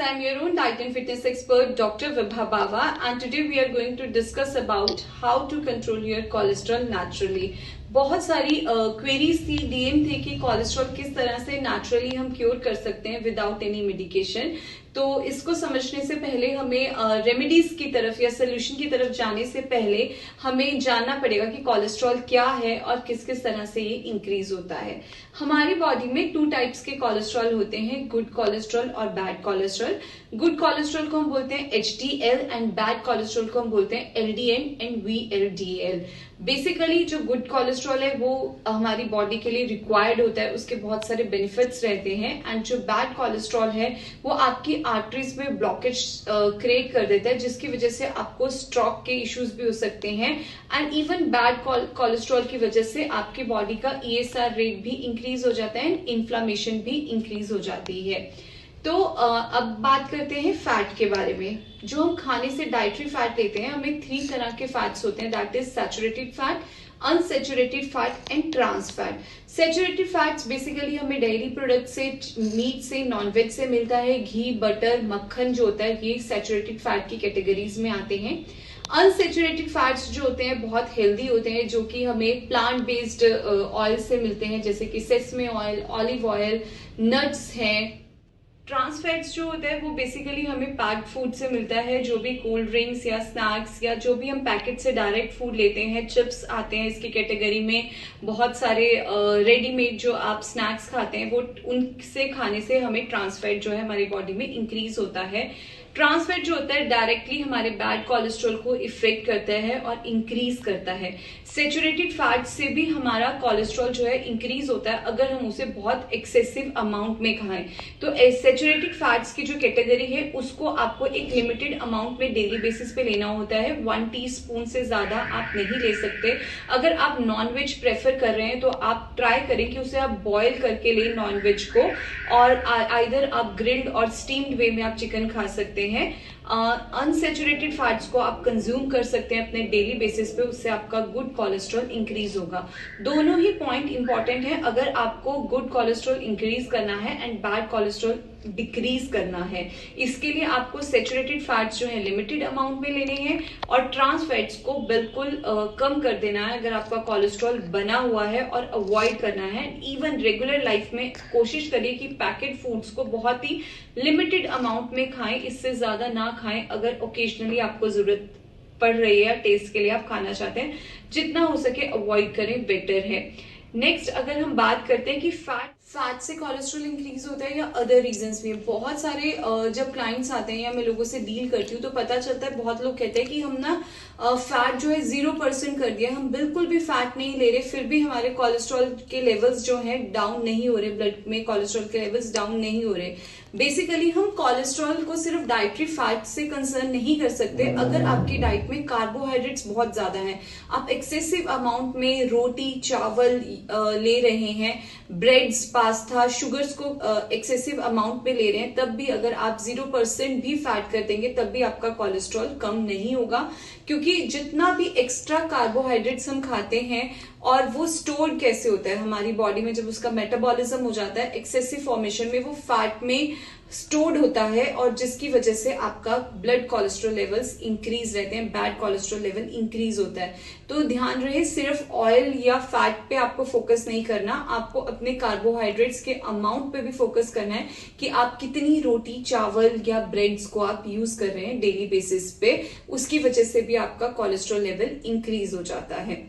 I'm your own diet and fitness expert, Dr. Vibha Bava, and today we are going to discuss about how to control your cholesterol naturally. बहुत सारी queries थी, DM थे कि cholesterol किस तरह से naturally हम cure कर सकते हैं विदाउट एनी मेडिकेशन। तो इसको समझने से पहले हमें रेमेडीज की तरफ या सोल्यूशन की तरफ जाने से पहले हमें जानना पड़ेगा कि कोलेस्ट्रॉल क्या है और किस किस तरह से ये इंक्रीज होता है। हमारी बॉडी में 2 टाइप्स के कोलेस्ट्रॉल होते हैं, गुड कोलेस्ट्रॉल और बैड कोलेस्ट्रॉल। गुड कोलेस्ट्रॉल को हम बोलते हैं एचडीएल एंड बैड कोलेस्ट्रॉल को हम बोलते हैं एलडीएल एंड वीएलडीएल। बेसिकली जो गुड कोलेस्ट्रॉल है वो हमारी बॉडी के लिए रिक्वायर्ड होता है, उसके बहुत सारे बेनिफिट्स रहते हैं। एंड जो बैड कोलेस्ट्रॉल है वो आपकी आर्टरीज में ब्लॉकेज क्रिएट कर देता है, जिसकी वजह से आपको स्ट्रोक के इश्यूज भी हो सकते हैं। एंड इवन बैड कोलेस्ट्रॉल की वजह से आपकी बॉडी का ईएसआर रेट भी इंक्रीज हो जाता है एंड इन्फ्लामेशन भी इंक्रीज हो जाती है। तो अब बात करते हैं फैट के बारे में। जो हम खाने से डाइटरी फैट लेते हैं, हमें 3 तरह के फैट्स होते हैं, that is saturated fat, unsaturated fat and trans fat. Saturated fats basically हमें डेयरी प्रोडक्ट से, मीट से, नॉनवेज से मिलता है। घी, बटर, मक्खन जो होता है ये सैचुरेटेड फैट की कैटेगरीज में आते हैं। अनसैचुरेटेड फैट्स जो होते हैं बहुत हेल्दी होते हैं, जो कि हमें प्लांट बेस्ड ऑयल से मिलते हैं, जैसे कि sesame oil, olive oil, nuts हैं। ट्रांस फैट्स जो होता है वो बेसिकली हमें पैक्ड फूड से मिलता है, जो भी कोल्ड ड्रिंक्स या स्नैक्स या जो भी हम पैकेट से डायरेक्ट फूड लेते हैं, चिप्स आते हैं इसकी कैटेगरी में, बहुत सारे रेडीमेड जो आप स्नैक्स खाते हैं वो उनसे खाने से हमें ट्रांस फैट जो है हमारी बॉडी में इंक्रीज होता है। ट्रांस फैट जो होता है डायरेक्टली हमारे बैड कोलेस्ट्रॉल को इफेक्ट करता है और इंक्रीज करता है। सैचुरेटेड फैट से भी हमारा कोलेस्ट्रॉल जो है इंक्रीज होता है अगर हम उसे बहुत एक्सेसिव अमाउंट में खाएं। तो सैचुरेटेड फैट्स की जो कैटेगरी है उसको आपको एक लिमिटेड अमाउंट में डेली बेसिस पे लेना होता है। 1 टीस्पून से ज्यादा आप नहीं ले सकते। अगर आप नॉनवेज प्रेफर कर रहे हैं तो आप ट्राई करें कि उसे आप बॉयल करके लें नॉनवेज को, और आइदर आप ग्रिल्ड और स्टीम्ड वे में आप चिकन खा सकते हैं। अनसैचुरेटेड फैट्स को आप कंज्यूम कर सकते हैं अपने डेली बेसिस पे, उससे आपका गुड कोलेस्ट्रॉल इंक्रीज होगा। दोनों ही पॉइंट इंपॉर्टेंट है अगर आपको गुड कोलेस्ट्रॉल इंक्रीज करना है एंड बैड कोलेस्ट्रॉल डिक्रीज करना है। इसके लिए आपको सैचुरेटेड फैट्स जो है लिमिटेड अमाउंट में लेने हैं और ट्रांस फैट्स को बिल्कुल कम कर देना है अगर आपका कोलेस्ट्रॉल बना हुआ है, और अवॉइड करना है। इवन रेगुलर लाइफ में कोशिश करिए कि पैकेट फूड्स को बहुत ही लिमिटेड अमाउंट में खाएं, इससे ज्यादा ना खाएं। अगर ओकेजनली आपको जरूरत पड़ रही है, टेस्ट के लिए आप खाना चाहते हैं, जितना हो सके अवॉइड करें, बेटर है। नेक्स्ट अगर हम बात करते हैं कि फैट से कोलेस्ट्रॉल इंक्रीज होता है या अदर रीजंस भी है। बहुत सारे जब क्लाइंट्स आते हैं या मैं लोगों से डील करती हूँ तो पता चलता है, बहुत लोग कहते हैं कि हम ना फैट जो है 0% कर दिया, हम बिल्कुल भी फैट नहीं ले रहे, फिर भी हमारे कोलेस्ट्रॉल के लेवल्स जो हैं डाउन नहीं हो रहे, ब्लड में कोलेस्ट्रॉल के लेवल्स डाउन नहीं हो रहे। बेसिकली हम कोलेस्ट्रॉल को सिर्फ डाइटरी फैट से कंसर्न नहीं कर सकते। अगर आपकी डाइट में कार्बोहाइड्रेट्स बहुत ज्यादा हैं, आप एक्सेसिव अमाउंट में रोटी, चावल ले रहे हैं, ब्रेड्स, पास्ता, शुगर्स को एक्सेसिव अमाउंट में ले रहे हैं, तब भी अगर आप 0% भी फैट कर देंगे तब भी आपका कोलेस्ट्रॉल कम नहीं होगा। क्योंकि जितना भी एक्स्ट्रा कार्बोहाइड्रेट्स हम खाते हैं, और वो स्टोर कैसे होता है हमारी बॉडी में, जब उसका मेटाबॉलिज्म हो जाता है एक्सेसिव फॉर्मेशन में, वो फैट में स्टोर्ड होता है, और जिसकी वजह से आपका ब्लड कोलेस्ट्रॉल लेवल्स इंक्रीज रहते हैं, बैड कोलेस्ट्रॉल लेवल इंक्रीज होता है। तो ध्यान रहे, सिर्फ ऑयल या फैट पे आपको फोकस नहीं करना, आपको अपने कार्बोहाइड्रेट्स के अमाउंट पे भी फोकस करना है कि आप कितनी रोटी, चावल या ब्रेड्स को आप यूज कर रहे हैं डेली बेसिस पे। उसकी वजह से भी आपका कोलेस्ट्रॉल लेवल इंक्रीज हो जाता है।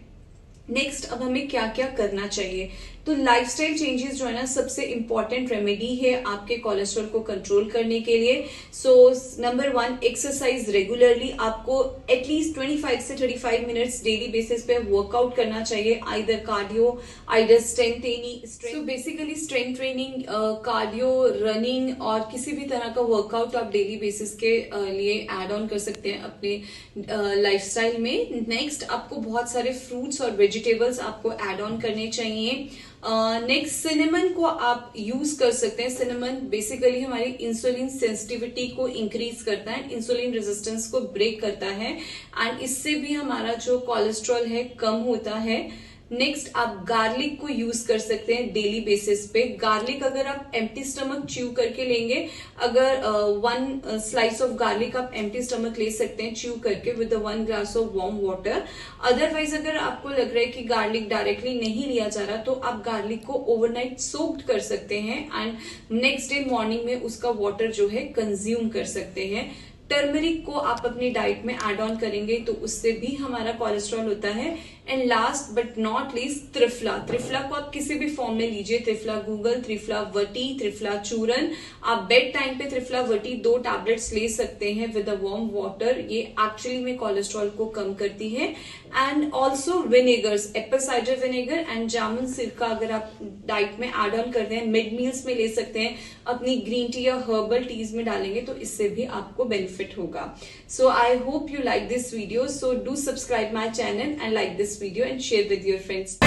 नेक्स्ट अब हमें क्या क्या करना चाहिए, तो लाइफस्टाइल चेंजेस जो है ना सबसे इंपॉर्टेंट रेमेडी है आपके कोलेस्ट्रॉल को कंट्रोल करने के लिए। So number 1, exercise regularly. आपको एटलीस्ट 25 से 35 मिनट्स डेली बेसिस पे वर्कआउट करना चाहिए, either cardio, either strength training. So basically strength training, cardio, running और किसी भी तरह का वर्कआउट आप डेली बेसिस के लिए एड ऑन कर सकते हैं अपने लाइफस्टाइल में। नेक्स्ट आपको बहुत सारे फ्रूट्स और वेजिटेबल्स आपको एड ऑन करने चाहिए। नेक्स्ट सिनेमन को आप यूज कर सकते हैं। सिनेमन बेसिकली हमारी इंसुलिन सेंसिटिविटी को इंक्रीज करता है, इंसुलिन रेजिस्टेंस को ब्रेक करता है, एंड इससे भी हमारा जो कोलेस्ट्रॉल है कम होता है। नेक्स्ट आप गार्लिक को यूज कर सकते हैं डेली बेसिस पे। गार्लिक अगर आप एम्प्टी स्टमक च्यू करके लेंगे, अगर 1 स्लाइस ऑफ गार्लिक आप एम्प्टी स्टमक ले सकते हैं च्यू करके with 1 glass of warm water. Otherwise अगर आपको लग रहा है कि गार्लिक डायरेक्टली नहीं लिया जा रहा, तो आप गार्लिक को ओवरनाइट सोक्ड कर सकते हैं एंड नेक्स्ट डे मॉर्निंग में उसका वाटर जो है कंज्यूम कर सकते हैं। टर्मरिक को आप अपनी डाइट में ऐड ऑन करेंगे तो उससे भी हमारा कोलेस्ट्रॉल होता है। And last but not least triphala. Triphala को आप किसी भी फॉर्म में लीजिए, त्रिफला गूगल, त्रिफला वटी, त्रिफला चूरन। आप बेड टाइम पे त्रिफला वटी 2 टैबलेट्स ले सकते हैं विद अ वार्म वाटर। ये एक्चुअली में कोलेस्ट्रॉल को कम करती है। And also vinegars, apple cider vinegar and jamun सिरका अगर आप डाइट में ऐड ऑन करते हैं, मिड मील्स में ले सकते हैं, अपनी ग्रीन टी या हर्बल टीज में डालेंगे तो इससे भी आपको बेनिफिट होगा। So I hope you like this video. So do subscribe my channel and like this video and share with your friends.